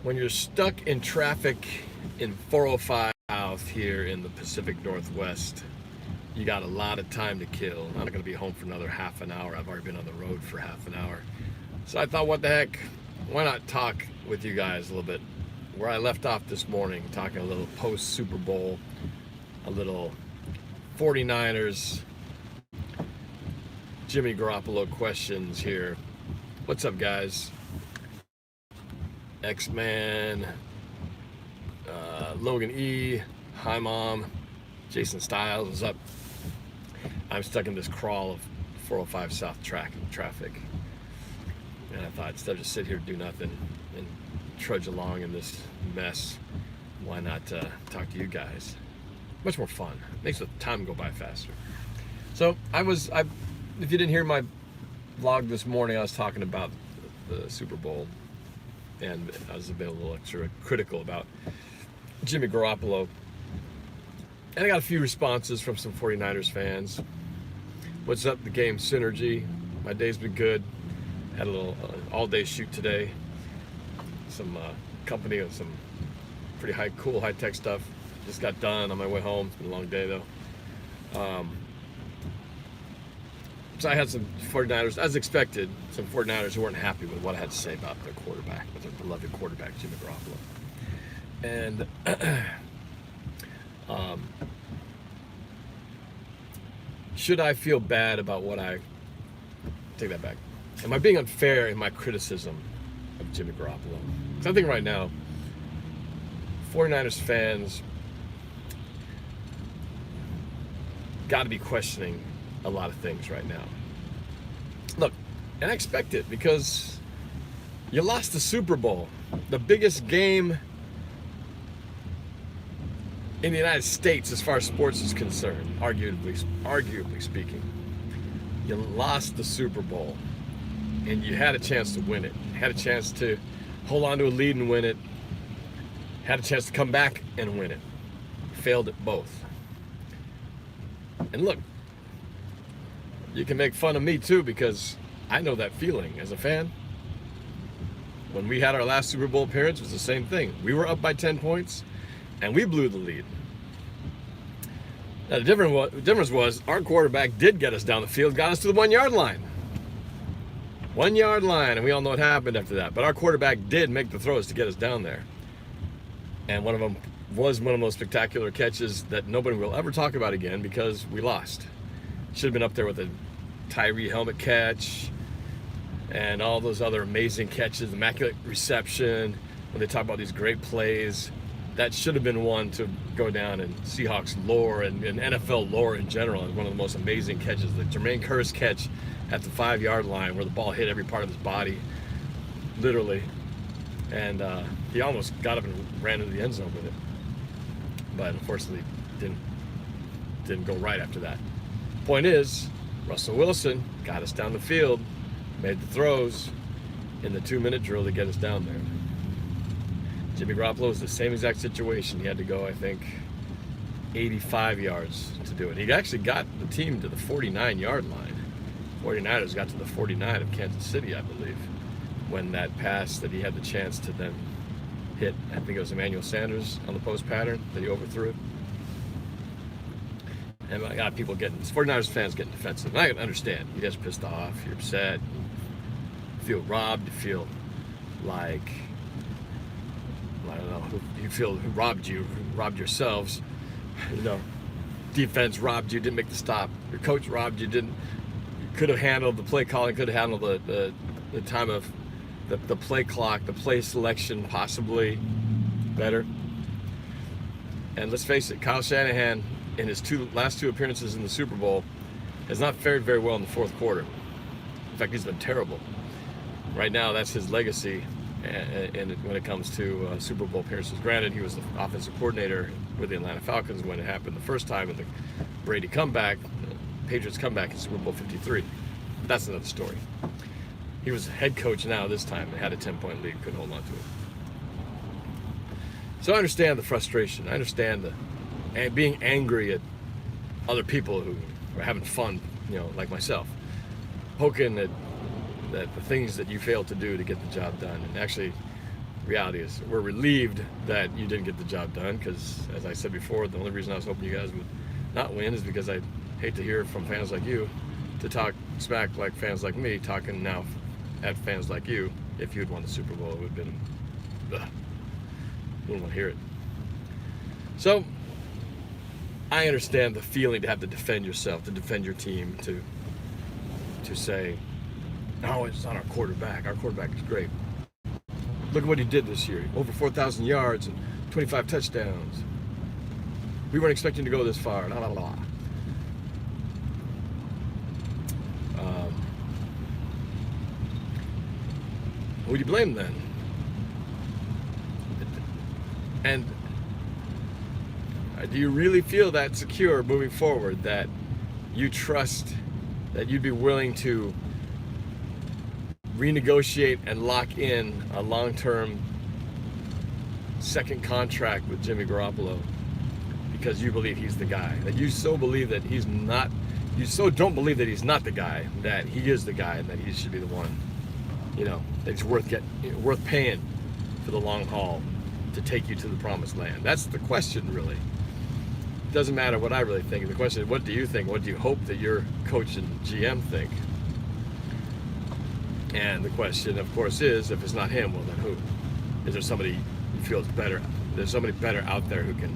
when you're stuck in traffic in 405 South here in the Pacific Northwest, you got a lot of time to kill. I'm not going to be home for another half an hour. I've already been on the road for half an hour. So I thought, what the heck, why not talk with you guys a little bit where I left off this morning, talking a little post-Super Bowl, a little 49ers, Jimmy Garoppolo questions here. What's up, guys? X-Man, Logan E, hi Mom, Jason Styles, what's up? I'm stuck in this crawl of 405 South traffic, and I thought, instead of just sit here and do nothing and trudge along in this mess, why not talk to you guys? Much more fun. Makes the time go by faster. So if you didn't hear my vlog this morning, I was talking about the Super Bowl, and I was a little extra critical about Jimmy Garoppolo. And I got a few responses from some 49ers fans. What's up, the game synergy? My day's been good. Had a little all-day shoot today. Some company of some pretty cool high-tech stuff. Just got done on my way home. It's been a long day though. So I had some 49ers, as expected, some 49ers who weren't happy with what I had to say about their quarterback, with their beloved quarterback, Jimmy Garoppolo. And should I feel bad about take that back. Am I being unfair in my criticism of Jimmy Garoppolo? Because I think right now, 49ers fans got to be questioning a lot of things right now. Look, and I expect it, because you lost the Super Bowl, the biggest game in the United States as far as sports is concerned, arguably speaking. You lost the Super Bowl, and you had a chance to win it. You had a chance to hold on to a lead and win it. Had a chance to come back and win it. Failed at both. And look, you can make fun of me too, because I know that feeling as a fan. When we had our last Super Bowl appearance, it was the same thing. We were up by 10 points, and we blew the lead. Now, the difference was our quarterback did get us down the field, got us to the 1 yard line. 1 yard line, and we all know what happened after that. But our quarterback did make the throws to get us down there. And one of them was one of those spectacular catches that nobody will ever talk about again, because we lost. Should have been up there with a Tyree helmet catch and all those other amazing catches, immaculate reception, when they talk about these great plays. That should have been one to go down in Seahawks lore and NFL lore in general as one of the most amazing catches. The Jermaine Kearse catch at the 5 yard line, where the ball hit every part of his body, literally. And he almost got up and ran into the end zone with it. But unfortunately, didn't go right after that. Point is, Russell Wilson got us down the field, made the throws in the 2-minute drill to get us down there. Jimmy Garoppolo was the same exact situation. He had to go, I think, 85 yards to do it. He actually got the team to the 49 yard line. 49ers got to the 49 of Kansas City, I believe, when that pass that he had the chance to then hit, I think it was Emmanuel Sanders on the post pattern that he overthrew. And I got people 49ers fans getting defensive. And I can understand. You guys are pissed off, you're upset, you feel robbed, you feel like, I don't know, you feel who robbed you, who robbed yourselves. You know, defense robbed you, didn't make the stop. Your coach robbed you, you could have handled the play calling, could have handled the time of the play clock, the play selection possibly better. And let's face it, Kyle Shanahan, in his last two appearances in the Super Bowl, has not fared very well in the fourth quarter. In fact, he's been terrible. Right now, that's his legacy. And when it comes to Super Bowl appearances, granted, he was the offensive coordinator with the Atlanta Falcons when it happened the first time in the Brady comeback, Patriots comeback in Super Bowl 53. That's another story. He was head coach now this time and had a 10-point lead, couldn't hold on to it. So I understand the frustration. I understand being angry at other people who are having fun, you know, like myself, poking at the things that you failed to do to get the job done. And actually, reality is we're relieved that you didn't get the job done, because as I said before, the only reason I was hoping you guys would not win is because I hate to hear from fans like you to talk smack like fans like me talking now at fans like you. If you had won the Super Bowl, it would have been, ugh, wouldn't want to hear it. So I understand the feeling to have to defend yourself, to defend your team, to say, oh, it's not our quarterback. Our quarterback is great. Look at what he did this year. Over 4,000 yards and 25 touchdowns. We weren't expecting to go this far. La, la, la. Who do you blame then? And do you really feel that secure moving forward, that you trust that you'd be willing to renegotiate and lock in a long-term second contract with Jimmy Garoppolo because you believe he's the guy, that you so believe that he's not, you so don't believe that he's not the guy, that he is the guy and that he should be the one, you know, that it's worth paying for the long haul to take you to the promised land? That's the question, really. It doesn't matter what I really think. The question is, what do you think? What do you hope that your coach and GM think? And the question, of course, is, if it's not him, well, then who? Is there somebody who feels better? There's somebody better out there who can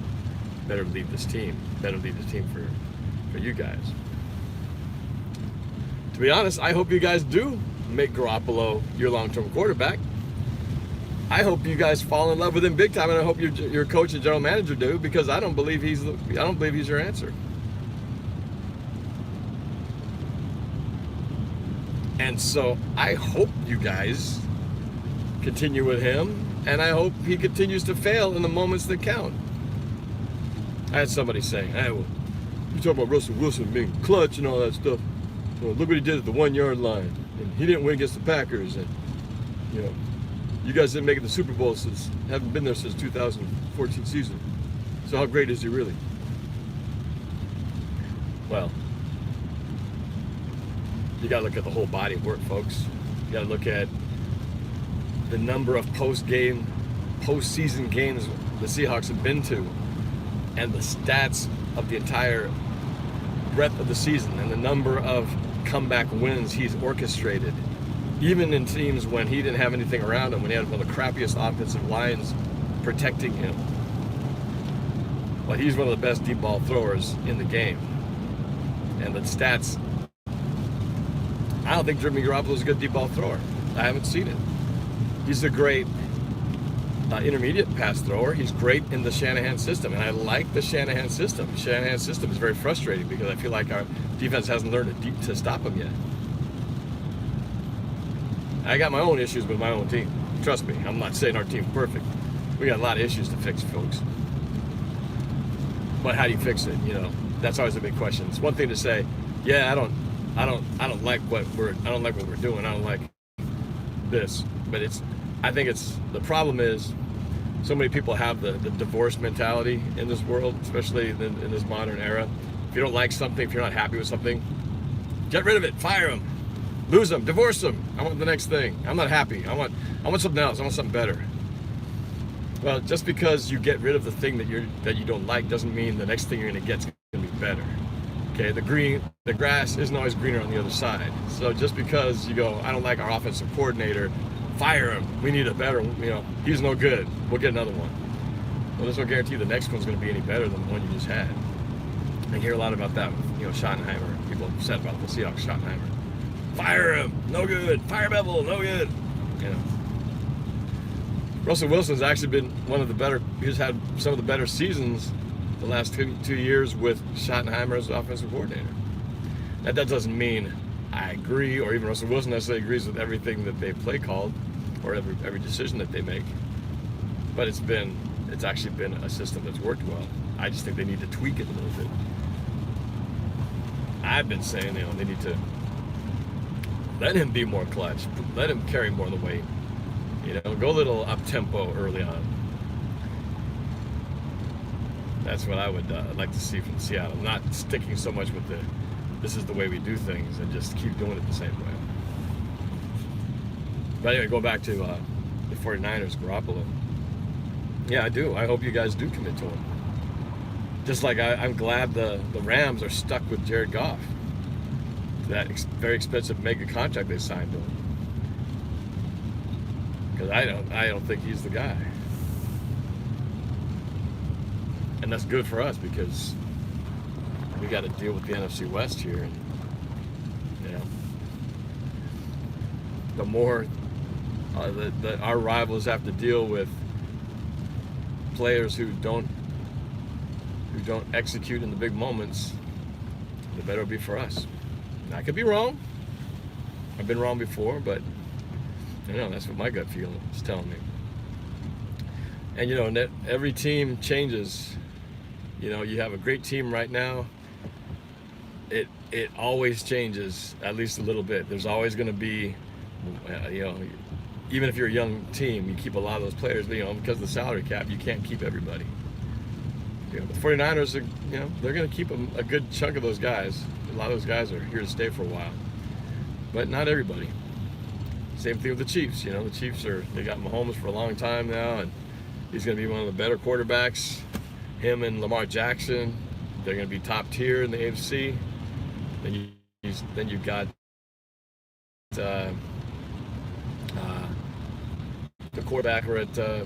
better lead this team for you guys. To be honest, I hope you guys do make Garoppolo your long-term quarterback. I hope you guys fall in love with him big time, and I hope your coach and general manager do, because I don't believe he's your answer. And so I hope you guys continue with him, and I hope he continues to fail in the moments that count. I had somebody saying, hey, well, you talk about Russell Wilson being clutch and all that stuff. Well, look what he did at the 1 yard line. And he didn't win against the Packers. And, you know, you guys didn't make it to the Super Bowl haven't been there since 2014 season. So how great is he really? Well, you got to look at the whole body of work, folks. You got to look at the number of postseason games the Seahawks have been to, and the stats of the entire breadth of the season, and the number of comeback wins he's orchestrated, even in teams when he didn't have anything around him, when he had one of the crappiest offensive lines protecting him. Well, he's one of the best deep ball throwers in the game. And the stats, I don't think Jimmy Garoppolo is a good deep ball thrower. I haven't seen it. He's a great intermediate pass thrower. He's great in the Shanahan system, and I like the Shanahan system. The Shanahan system is very frustrating because I feel like our defense hasn't learned to stop him yet. I got my own issues with my own team. Trust me, I'm not saying our team's perfect. We got a lot of issues to fix, folks. But how do you fix it? You know, that's always a big question. It's one thing to say, yeah, I don't like what we're doing. I don't like this. But I think the problem is so many people have the divorce mentality in this world, especially in this modern era. If you don't like something, if you're not happy with something, get rid of it, fire them, lose them, divorce them. I want the next thing. I'm not happy. I want something else. I want something better. Well, just because you get rid of the thing that you don't like doesn't mean the next thing you're going to get is going to be better. Okay, the grass isn't always greener on the other side. So just because you go, I don't like our offensive coordinator, fire him. We need a better, he's no good. We'll get another one. Well, there's no guarantee the next one's going to be any better than the one you just had. I hear a lot about that with, Schottenheimer. People upset about the Seahawks, Schottenheimer. Fire him, no good. Fire Bevel, no good. Russell Wilson's actually been one of the better. He's had some of the better seasons the last two years with Schottenheimer as offensive coordinator. Now, that doesn't mean I agree, or even Russell Wilson necessarily agrees with everything that they play called, or every decision that they make. But it's actually been a system that's worked well. I just think they need to tweak it a little bit. I've been saying, they need to let him be more clutch, let him carry more of the weight. Go a little up tempo early on. That's what I would like to see from Seattle. Not sticking so much with this is the way we do things, and just keep doing it the same way. But anyway, going back to the 49ers, Garoppolo. Yeah, I do. I hope you guys do commit to him. Just like I'm glad the Rams are stuck with Jared Goff. That very expensive mega contract they signed to him. Because I don't think he's the guy. And that's good for us because we got to deal with the NFC West here. And, you know, the more our rivals have to deal with players who don't execute in the big moments, the better it'll be for us. And I could be wrong. I've been wrong before, but you know, that's what my gut feeling is telling me. And you know, every team changes. You know, you have a great team right now. It always changes at least a little bit. There's always going to be, you know, even if you're a young team, you keep a lot of those players, but, you know, because of the salary cap, you can't keep everybody. You know, the 49ers are, you know, they're going to keep a good chunk of those guys. A lot of those guys are here to stay for a while, but not everybody. Same thing with the Chiefs. You know, the Chiefs they got Mahomes for a long time now, and he's going to be one of the better quarterbacks. Him and Lamar Jackson, they're going to be top tier in the AFC. Then you've got the quarterback over at can't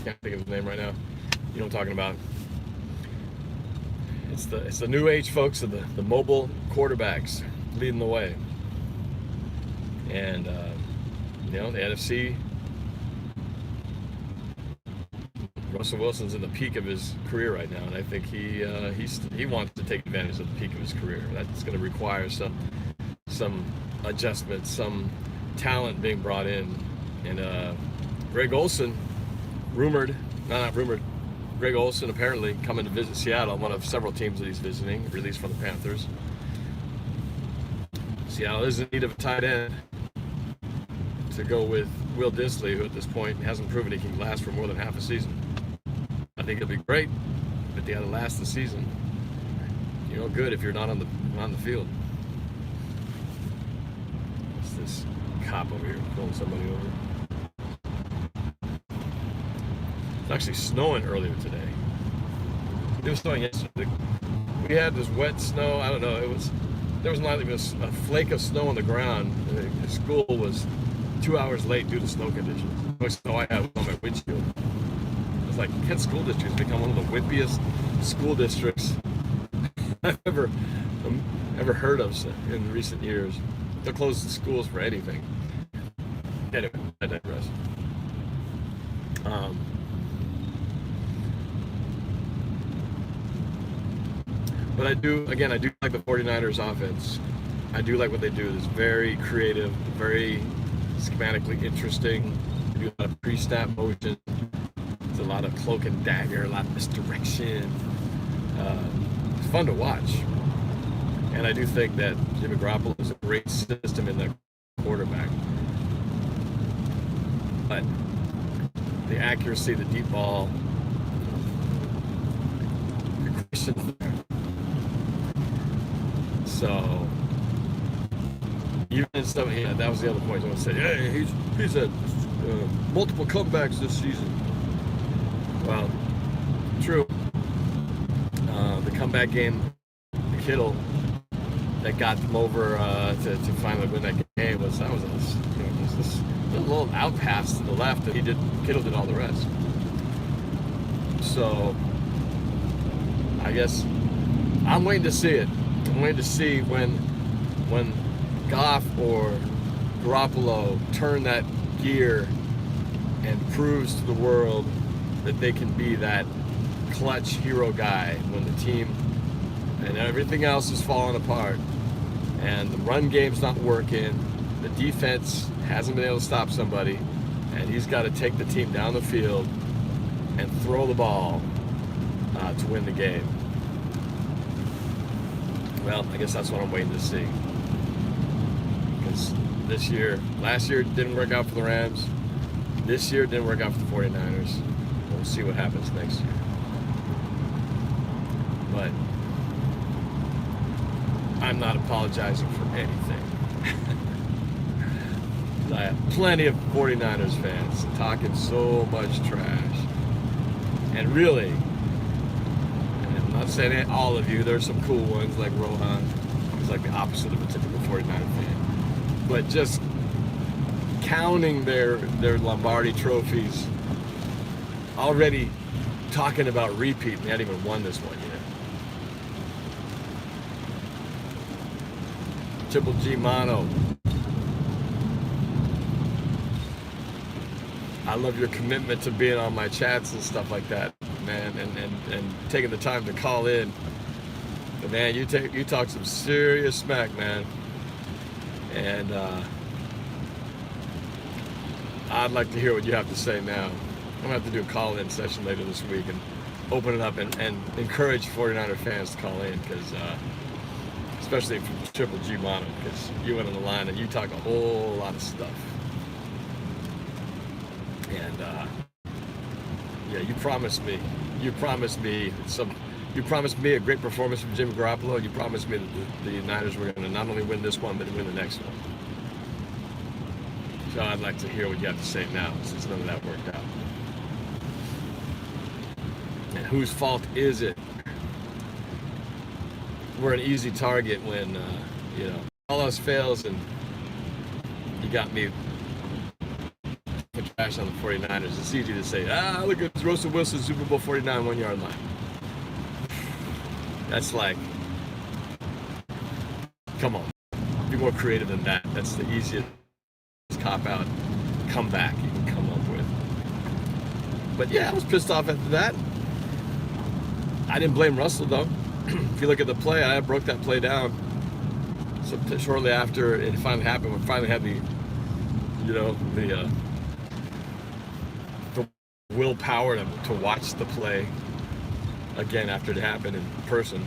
think of his name right now. You know what I'm talking about. It's the new age folks of the mobile quarterbacks leading the way. And you know, the NFC, Russell Wilson's in the peak of his career right now, and I think he wants to take advantage of the peak of his career. That's going to require some adjustments, some talent being brought in. And Greg Olsen, Greg Olsen apparently coming to visit Seattle, one of several teams that he's visiting, released from the Panthers. Seattle is in need of a tight end to go with Will Dissly, who at this point hasn't proven he can last for more than half a season. I think it'll be great, but they got to last the season. You're no good if you're not on the field. What's this cop over here pulling somebody over? It's actually snowing earlier today. It was snowing yesterday. We had this wet snow. I don't know. There was not even a flake of snow on the ground. The school was 2 hours late due to snow conditions. The snow I had on my windshield. It's like Kent School District has become one of the whippiest school districts I've ever heard of in recent years. They'll close the schools for anything. Anyway, I digress. But I do like the 49ers offense. I do like what they do. It's very creative, very schematically interesting. They do a lot of pre-snap motion. There's a lot of cloak and dagger, a lot of misdirection. It's fun to watch. And I do think that Jimmy Garoppolo is a great system in the quarterback. But the accuracy, the deep ball, the questions there. So, even stuff, yeah, that was the other point I want to say. Hey, he's had multiple comebacks this season. Well, true. The comeback game, the Kittle that got them over to finally win that game was a little out pass to the left, and Kittle did all the rest. So, I guess I'm waiting to see it. I'm waiting to see when Goff or Garoppolo turn that gear and proves to the world that they can be that clutch hero guy when the team and everything else is falling apart and the run game's not working, the defense hasn't been able to stop somebody, and he's got to take the team down the field and throw the ball to win the game. Well, I guess that's what I'm waiting to see. Because last year it didn't work out for the Rams. This year it didn't work out for the 49ers. We'll see what happens next year. But I'm not apologizing for anything. I have plenty of 49ers fans talking so much trash. And really, and I'm not saying all of you, there's some cool ones like Rohan, who's like the opposite of a typical 49er fan. But just counting their Lombardi trophies, already talking about repeat, and they hadn't even won this one yet. Triple G Mono. I love your commitment to being on my chats and stuff like that, man, and taking the time to call in. But man, you talk some serious smack, man. And I'd like to hear what you have to say now. I'm gonna have to do a call-in session later this week and open it up and encourage 49er fans to call in, because especially from Triple G Mono, because you went on the line and you talk a whole lot of stuff. And yeah, you promised me a great performance from Jimmy Garoppolo. You promised me that the Niners were going to not only win this one, but win the next one. So I'd like to hear what you have to say now, since none of that worked out. And whose fault is it? We're an easy target when, you know, all else fails and you got me trash on the 49ers. It's easy to say, look at Russell Wilson, Super Bowl 49, 1 yard line. That's like, come on, be more creative than that. That's the easiest cop-out comeback you can come up with. But yeah, I was pissed off after that. I didn't blame Russell though. If you look at the play, I broke that play down. So shortly after it finally happened, we finally had the willpower to watch the play again after it happened in person.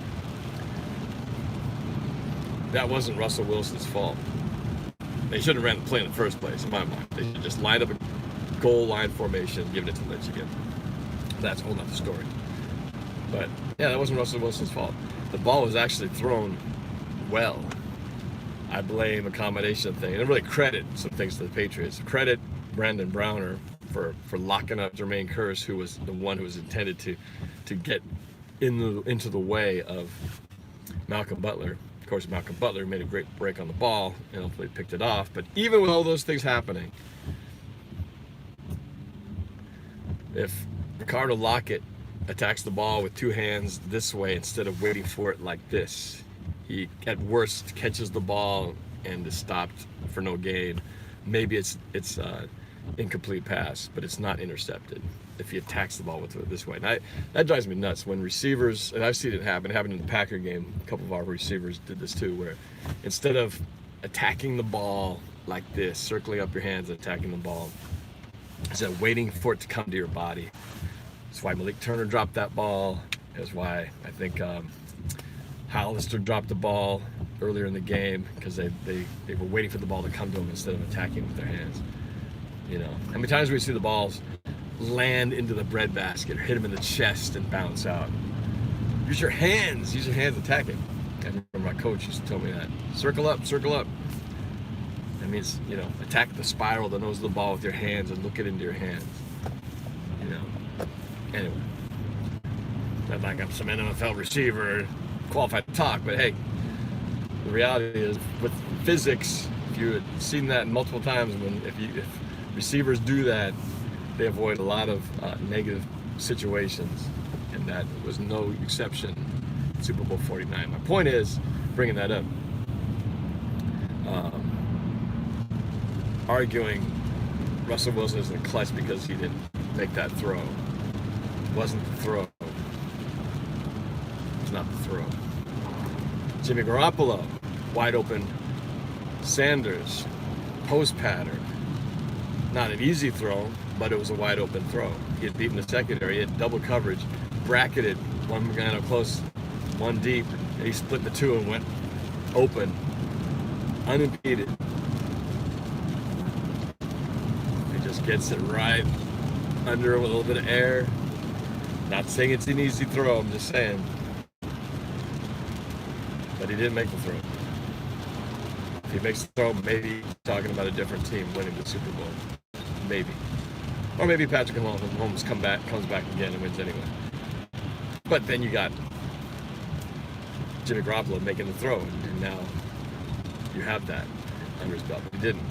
That wasn't Russell Wilson's fault. They shouldn't have ran the play in the first place, in my mind. They should just lined up a goal line formation, giving it to Michigan. That's a whole nother story. But yeah, that wasn't Russell Wilson's fault. The ball was actually thrown well. I blame a combination of things. And I really credit some things to the Patriots. Credit Brandon Browner for locking up Jermaine Kearse, who was the one who was intended to get into the way of Malcolm Butler. Of course, Malcolm Butler made a great break on the ball and hopefully picked it off. But even with all those things happening, if Ricardo Lockett attacks the ball with two hands this way instead of waiting for it like this, he at worst catches the ball and is stopped for no gain. Maybe it's incomplete pass, but it's not intercepted if he attacks the ball with it this way. And that drives me nuts when receivers, and I've seen it happen in the Packer game. A couple of our receivers did this too, where instead of attacking the ball like this, circling up your hands and attacking the ball, instead of waiting for it to come to your body. That's why Malik Turner dropped that ball. That's why I think Hollister dropped the ball earlier in the game, because they were waiting for the ball to come to them instead of attacking with their hands. You know, how many times we see the balls land into the breadbasket or hit them in the chest and bounce out? Use your hands attacking. I remember my coach used to tell me that. Circle up. That means, you know, attack the spiral, the nose of the ball with your hands and look it into your hands. You know. Anyway. Not like I'm some NFL receiver qualified to talk, but hey, the reality is with physics, if you had seen that multiple times, if receivers do that, they avoid a lot of negative situations, and that was no exception in Super Bowl 49. My point is, bringing that up, arguing Russell Wilson isn't clutch because he didn't make that throw. It wasn't the throw. It's not the throw. Jimmy Garoppolo, wide open Sanders, post pattern. Not an easy throw, but it was a wide open throw. He had beaten the secondary, he had double coverage, bracketed, one guy close, one deep, and he split the two and went open, unimpeded. He just gets it right under with a little bit of air. Not saying it's an easy throw, I'm just saying. But he didn't make the throw. If he makes the throw, maybe talking about a different team winning the Super Bowl. Maybe. Or maybe Patrick Mahomes comes back again and wins anyway. But then you got Jimmy Garoppolo making the throw, and now you have that under his belt. But he didn't.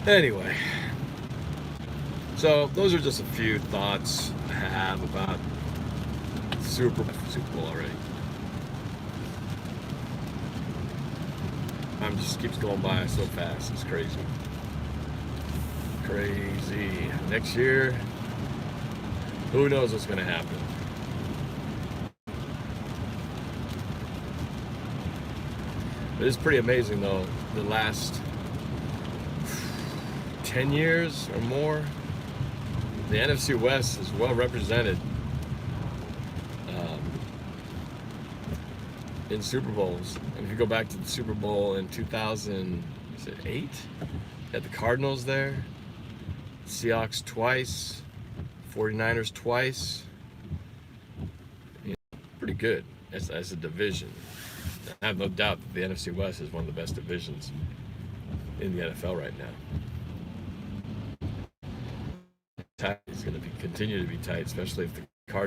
Anyway, so those are just a few thoughts I have about Super Bowl already. Time just keeps going by so fast. It's crazy. Crazy. Next year, who knows what's going to happen? It is pretty amazing, though, the last 10 years or more, the NFC West is well represented in Super Bowls. And if you go back to the Super Bowl in 2008, had the Cardinals there, Seahawks twice, 49ers twice. You know, pretty good as a division. I have no doubt that the NFC West is one of the best divisions in the NFL right now. It's going to continue to be tight, especially if the